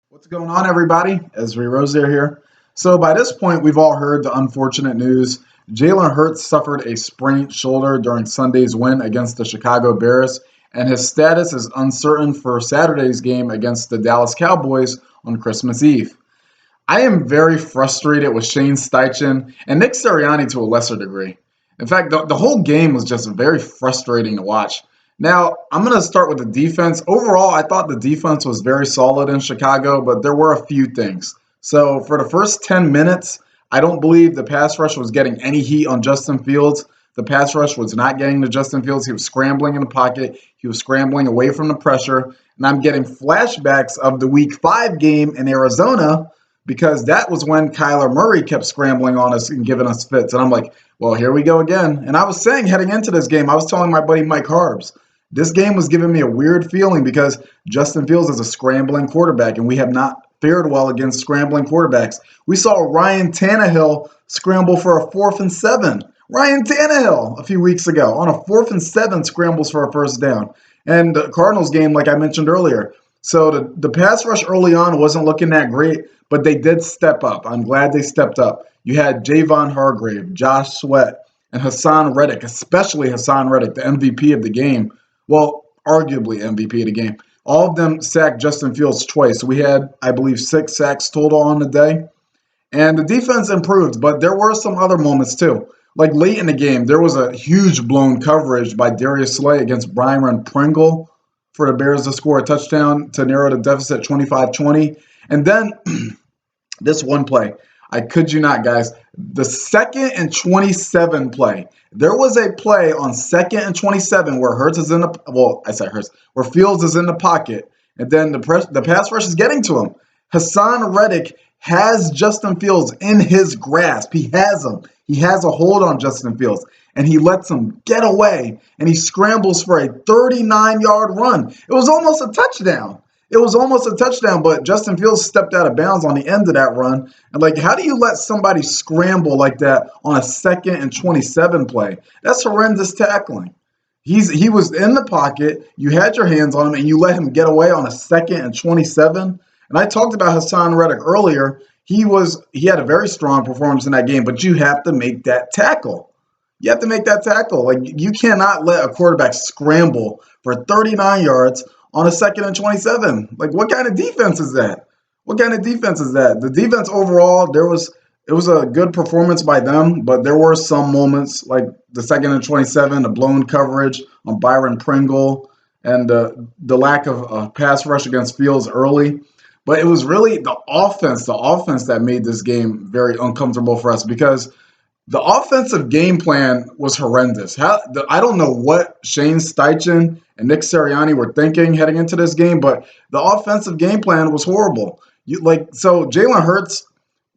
What's going on, everybody? Esri Rozier here. So, by this point, we've all heard the unfortunate news. Jalen Hurts suffered a sprained shoulder during Sunday's win against the Chicago Bears, and his status is uncertain for Saturday's game against the Dallas Cowboys on Christmas Eve. I am very frustrated with Shane Steichen and Nick Sirianni to a lesser degree. In fact, the whole game was just very frustrating to watch. Now, I'm going to start with the defense. Overall, I thought the defense was very solid in Chicago, but there were a few things. So, for the first 10 minutes, I don't believe the pass rush was getting any heat on Justin Fields. The pass rush was not getting to Justin Fields. He was scrambling in the pocket, he was scrambling away from the pressure. And I'm getting flashbacks of the Week 5 game in Arizona because that was when Kyler Murray kept scrambling on us and giving us fits. And I'm like, well, here we go again. And I was saying heading into this game, I was telling my buddy Mike Harbs, this game was giving me a weird feeling because Justin Fields is a scrambling quarterback, and we have not fared well against scrambling quarterbacks. We saw Ryan Tannehill scramble for a 4th and 7. Ryan Tannehill a few weeks ago on a 4th and 7 scrambles for a first down. And the Cardinals game, like I mentioned earlier. So the pass rush early on wasn't looking that great, but they did step up. I'm glad they stepped up. You had Javon Hargrave, Josh Sweat, and Hassan Reddick, especially Hassan Reddick, the MVP of the game. Well, arguably MVP of the game. All of them sacked Justin Fields twice. We had, I believe, 6 sacks total on the day. And the defense improved, but there were some other moments too. Like late in the game, there was a huge blown coverage by Darius Slay against Byron Pringle for the Bears to score a touchdown to narrow the deficit 25-20. And then this one play, I kid you not, guys, the 2nd and 27 play. There was a play on 2nd and 27 where Hurts is in the I said Hurts, where Fields is in the pocket, and then the pass rush is getting to him. Hassan Reddick has Justin Fields in his grasp. He has him. He has a hold on Justin Fields, and he lets him get away, and he scrambles for a 39-yard run. It was almost a touchdown. It was almost a touchdown, but Justin Fields stepped out of bounds on the end of that run. And, like, how do you let somebody scramble like that on a 2nd and 27 play? That's horrendous tackling. He was in the pocket. You had your hands on him, and you let him get away on a 2nd and 27. And I talked about Hassan Reddick earlier. He had a very strong performance in that game, but you have to make that tackle. You have to make that tackle. Like, you cannot let a quarterback scramble for 39 yards on a 2nd and 27. Like, what kind of defense is that? What kind of defense is that? The defense overall, it was a good performance by them, but there were some moments like the 2nd and 27, the blown coverage on Byron Pringle, and the lack of pass rush against Fields early. But it was really the offense that made this game very uncomfortable for us because the offensive game plan was horrendous. I don't know what Shane Steichen and Nick Sirianni were thinking heading into this game, but the offensive game plan was horrible. So Jalen Hurts,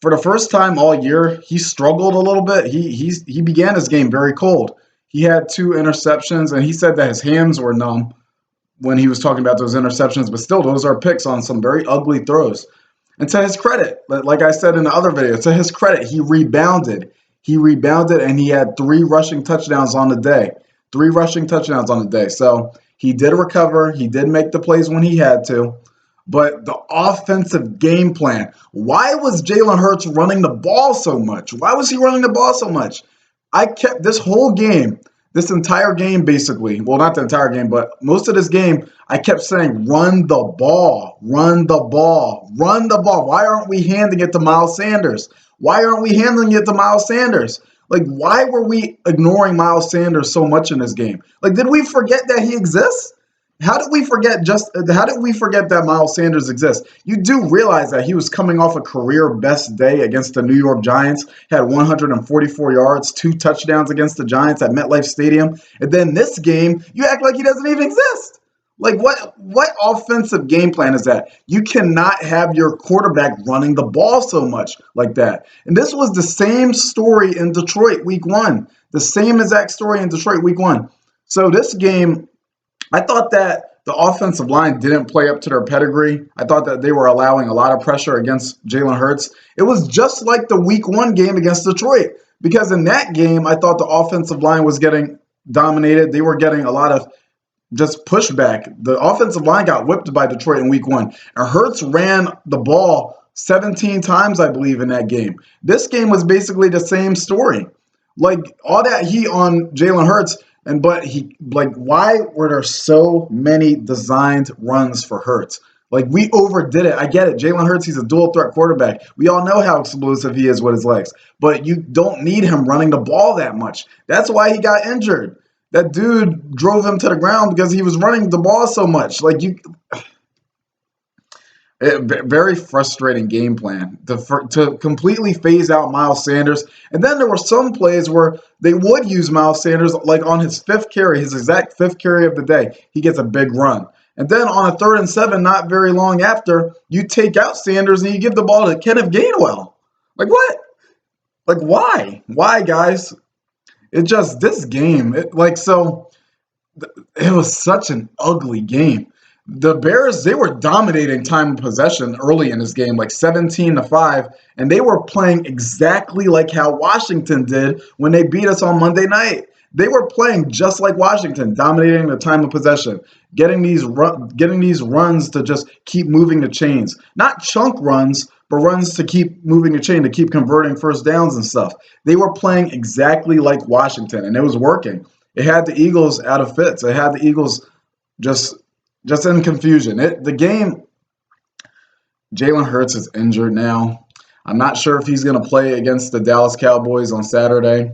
for the first time all year, he struggled a little bit. He began his game very cold. He had 2 interceptions, and he said that his hands were numb when he was talking about those interceptions, but still, those are picks on some very ugly throws. And to his credit, like I said in the other video, to his credit, he rebounded. He rebounded, and he had 3 rushing touchdowns on the day. 3 rushing touchdowns on the day. So he did recover. He did make the plays when he had to. But the offensive game plan, why was Jalen Hurts running the ball so much? Why was he running the ball so much? I kept this whole game, this entire game basically, well, not the entire game, but most of this game, I kept saying, run the ball, run the ball, run the ball. Why aren't we handing it to Miles Sanders? Why aren't we handling it to Miles Sanders? Like, why were we ignoring Miles Sanders so much in this game? Like, did we forget that he exists? How did we forget that Miles Sanders exists? You do realize that he was coming off a career best day against the New York Giants, had 144 yards, 2 touchdowns against the Giants at MetLife Stadium. And then this game, you act like he doesn't even exist. Like, what offensive game plan is that? You cannot have your quarterback running the ball so much like that. And this was the same story in Detroit week 1. The same exact story in Detroit week 1. So this game, I thought that the offensive line didn't play up to their pedigree. I thought that they were allowing a lot of pressure against Jalen Hurts. It was just like the week 1 game against Detroit, because in that game, I thought the offensive line was getting dominated. They were getting a lot of just pushback. The offensive line got whipped by Detroit in week 1. And Hurts ran the ball 17 times, I believe, in that game. This game was basically the same story. Like all that heat on Jalen Hurts, why were there so many designed runs for Hurts? Like we overdid it. I get it. Jalen Hurts, he's a dual threat quarterback. We all know how explosive he is with his legs, but you don't need him running the ball that much. That's why he got injured. That dude drove him to the ground because he was running the ball so much. Very frustrating game plan to completely phase out Miles Sanders. And then there were some plays where they would use Miles Sanders, like on his fifth carry, his exact fifth carry of the day, he gets a big run. And then on a 3rd and 7, not very long after, you take out Sanders and you give the ball to Kenneth Gainwell. Like what? Like why? Why, guys? This game, it was such an ugly game. The Bears, they were dominating time of possession early in this game, like 17-5, and they were playing exactly like how Washington did when they beat us on Monday night. They were playing just like Washington, dominating the time of possession, getting these runs to just keep moving the chains. Not chunk runs, but runs to keep moving the chain, to keep converting first downs and stuff. They were playing exactly like Washington, and it was working. It had the Eagles out of fits. It had the Eagles just in confusion. The game, Jalen Hurts is injured now. I'm not sure if he's going to play against the Dallas Cowboys on Saturday.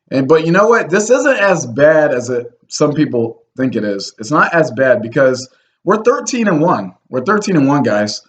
But you know what? This isn't as bad as some people think it is. It's not as bad because we're 13-1. We're 13-1, guys.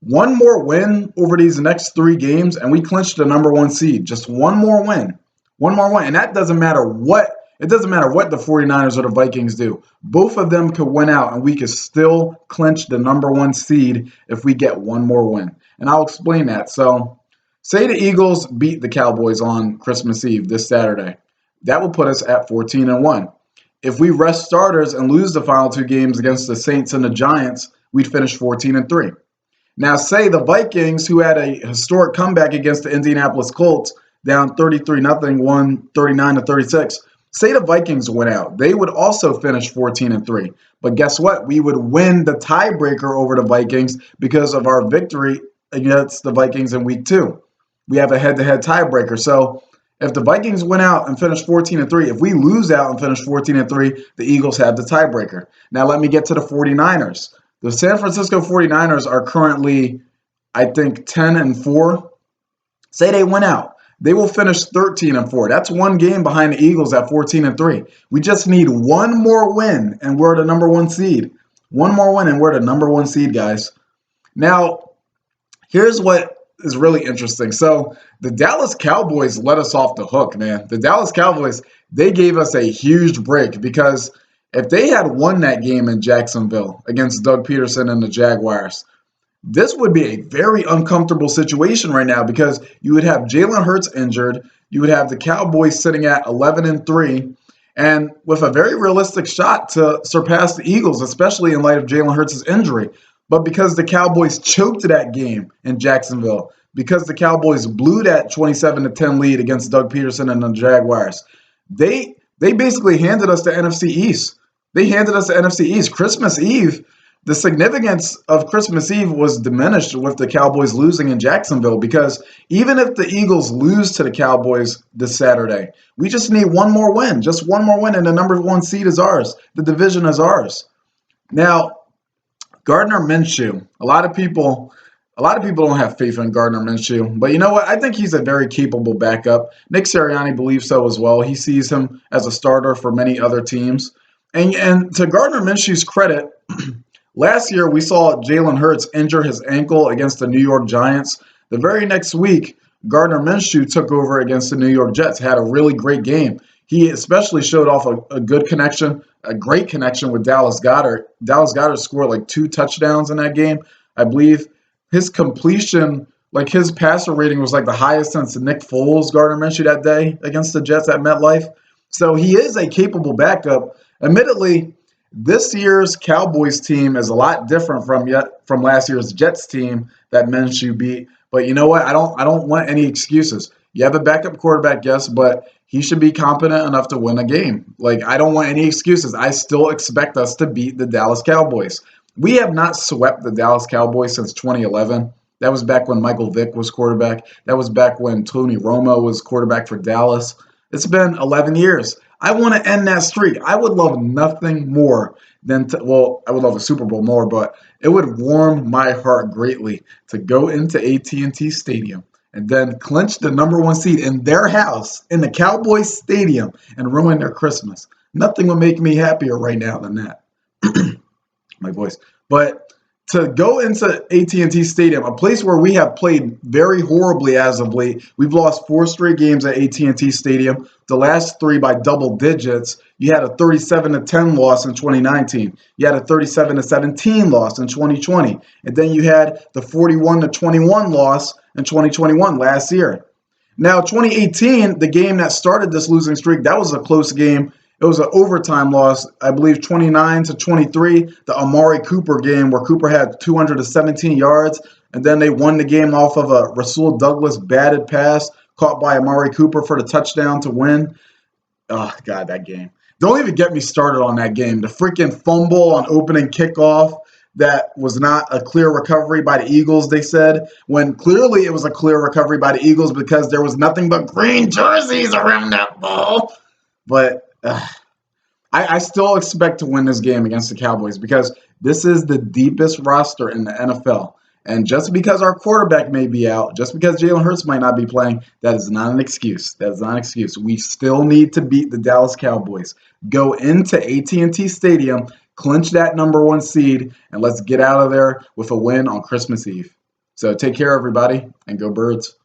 One more win over these next 3 games, and we clinched the number 1 seed. Just one more win. One more win. And that doesn't matter what. It doesn't matter what the 49ers or the Vikings do. Both of them could win out, and we could still clinch the number 1 seed if we get one more win. And I'll explain that. So, say the Eagles beat the Cowboys on Christmas Eve this Saturday. That will put us at 14-1. If we rest starters and lose the final 2 games against the Saints and the Giants, we'd finish 14-3. Now, say the Vikings, who had a historic comeback against the Indianapolis Colts, down 33-0, won 39-36. Say the Vikings went out. They would also finish 14-3. But guess what? We would win the tiebreaker over the Vikings because of our victory against the Vikings in week 2. We have a head-to-head tiebreaker. So if the Vikings win out and finish 14-3, if we lose out and finish 14-3, the Eagles have the tiebreaker. Now let me get to the 49ers. The San Francisco 49ers are currently, I think, 10-4. Say they win out. They will finish 13-4. That's 1 game behind the Eagles at 14-3. We just need one more win, and we're the number 1 seed. One more win, and we're the number 1 seed, guys. Now, here's what is really interesting. So, the Dallas Cowboys let us off the hook, man. The Dallas Cowboys, they gave us a huge break because if they had won that game in Jacksonville against Doug Peterson and the Jaguars, this would be a very uncomfortable situation right now because you would have Jalen Hurts injured. You would have the Cowboys sitting at 11-3 and with a very realistic shot to surpass the Eagles, especially in light of Jalen Hurts' injury. But because the Cowboys choked that game in Jacksonville, because the Cowboys blew that 27-10 lead against Doug Peterson and the Jaguars, they basically handed us the NFC East. They handed us the NFC East. Christmas Eve, the significance of Christmas Eve was diminished with the Cowboys losing in Jacksonville because even if the Eagles lose to the Cowboys this Saturday, we just need one more win. Just one more win, and the number 1 seed is ours. The division is ours. Now, Gardner Minshew. A lot of people don't have faith in Gardner Minshew, but you know what? I think he's a very capable backup. Nick Sirianni believes so as well. He sees him as a starter for many other teams. And to Gardner Minshew's credit, last year, we saw Jalen Hurts injure his ankle against the New York Giants. The very next week, Gardner Minshew took over against the New York Jets, had a really great game. He especially showed off a good connection, a great connection with Dallas Goedert. Dallas Goedert scored like 2 touchdowns in that game. I believe his completion, like his passer rating was like the highest since Nick Foles, Gardner Minshew, that day against the Jets at MetLife. So he is a capable backup. Admittedly, this year's Cowboys team is a lot different from last year's Jets team that Minshew beat. But you know what? I don't want any excuses. You have a backup quarterback, yes, but he should be competent enough to win a game. Like, I don't want any excuses. I still expect us to beat the Dallas Cowboys. We have not swept the Dallas Cowboys since 2011. That was back when Michael Vick was quarterback. That was back when Tony Romo was quarterback for Dallas. It's been 11 years. I want to end that streak. I would love nothing more than to, well, I would love a Super Bowl more, but it would warm my heart greatly to go into AT&T Stadium and then clinch the number one seed in their house in the Cowboys Stadium and ruin their Christmas. Nothing would make me happier right now than that. My voice. But to go into AT&T Stadium, a place where we have played very horribly as of late. We've lost 4 straight games at AT&T Stadium. The last 3 by double digits. You had a 37-10 loss in 2019. You had a 37-17 loss in 2020, and then you had the 41-21 loss in 2021 last year. Now, 2018, the game that started this losing streak, that was a close game. It was an overtime loss, I believe 29-23, the Amari Cooper game where Cooper had 217 yards, and then they won the game off of a Rasul Douglas batted pass caught by Amari Cooper for the touchdown to win. Oh, God, that game. Don't even get me started on that game. The freaking fumble on opening kickoff that was not a clear recovery by the Eagles, they said, when clearly it was a clear recovery by the Eagles because there was nothing but green jerseys around that ball. But I still expect to win this game against the Cowboys because this is the deepest roster in the NFL. And just because our quarterback may be out, just because Jalen Hurts might not be playing, that is not an excuse. That is not an excuse. We still need to beat the Dallas Cowboys. Go into AT&T Stadium, clinch that number one seed, and let's get out of there with a win on Christmas Eve. So take care, everybody, and go Birds.